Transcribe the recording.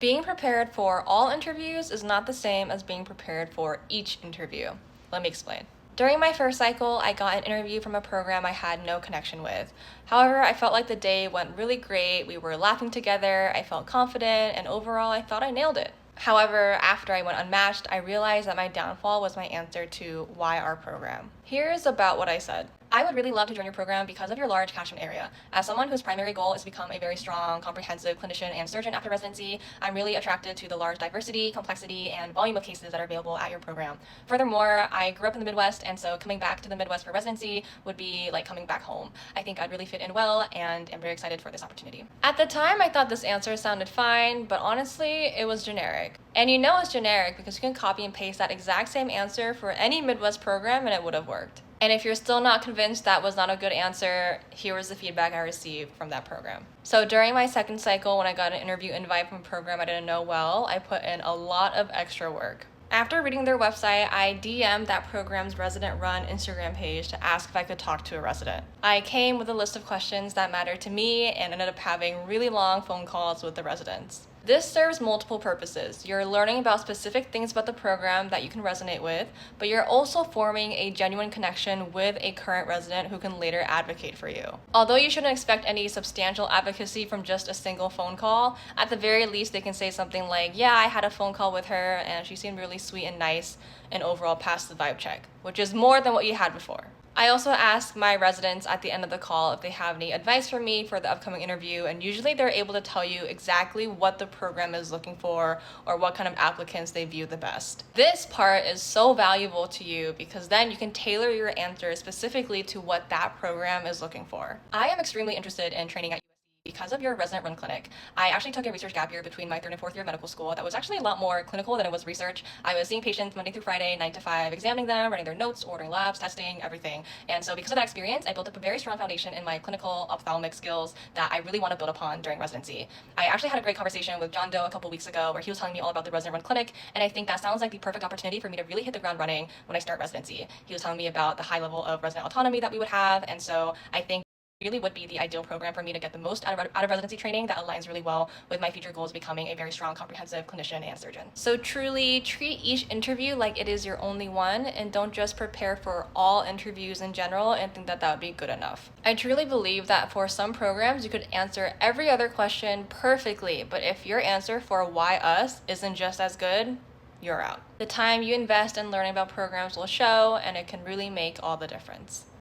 Being prepared for all interviews is not the same as being prepared for each interview. Let me explain. During my first cycle, I got an interview from a program I had no connection with. However, I felt like the day went really great. We were laughing together, I felt confident, and overall, I thought I nailed it. However, after I went unmatched, I realized that my downfall was my answer to why our program. Here's about what I said. I would really love to join your program because of your large catchment area. As someone whose primary goal is to become a very strong, comprehensive clinician and surgeon after residency, I'm really attracted to the large diversity, complexity, and volume of cases that are available at your program. Furthermore, I grew up in the Midwest, and so coming back to the Midwest for residency would be like coming back home. I think I'd really fit in well, and am very excited for this opportunity. At the time, I thought this answer sounded fine, but honestly, it was generic. And you know it's generic because you can copy and paste that exact same answer for any Midwest program and it would have worked. And if you're still not convinced that was not a good answer, here was the feedback I received from that program. So during my second cycle, when I got an interview invite from a program I didn't know well, I put in a lot of extra work. After reading their website, I DM'd that program's resident-run Instagram page to ask if I could talk to a resident. I came with a list of questions that mattered to me and ended up having really long phone calls with the residents. This serves multiple purposes. You're learning about specific things about the program that you can resonate with, but you're also forming a genuine connection with a current resident who can later advocate for you. Although you shouldn't expect any substantial advocacy from just a single phone call, at the very least they can say something like, yeah, I had a phone call with her and she seemed really sweet and nice and overall passed the vibe check, which is more than what you had before. I also ask my residents at the end of the call if they have any advice for me for the upcoming interview, and usually they're able to tell you exactly what the program is looking for or what kind of applicants they view the best. This part is so valuable to you because then you can tailor your answer specifically to what that program is looking for. I am extremely interested in training at because of your resident run clinic. I actually took a research gap year between my third and fourth year of medical school that was actually a lot more clinical than it was research. I was seeing patients Monday through Friday, 9 to 5, examining them, writing their notes, ordering labs, testing, everything. And so because of that experience, I built up a very strong foundation in my clinical ophthalmic skills that I really want to build upon during residency. I actually had a great conversation with John Doe a couple weeks ago where he was telling me all about the resident run clinic, and I think that sounds like the perfect opportunity for me to really hit the ground running when I start residency. He was telling me about the high level of resident autonomy that we would have, and so I think really would be the ideal program for me to get the most out of residency training that aligns really well with my future goals of becoming a very strong, comprehensive clinician and surgeon. So truly treat each interview like it is your only one, and don't just prepare for all interviews in general and think that that would be good enough. I truly believe that for some programs you could answer every other question perfectly, but if your answer for why us isn't just as good, you're out. The time you invest in learning about programs will show, and it can really make all the difference.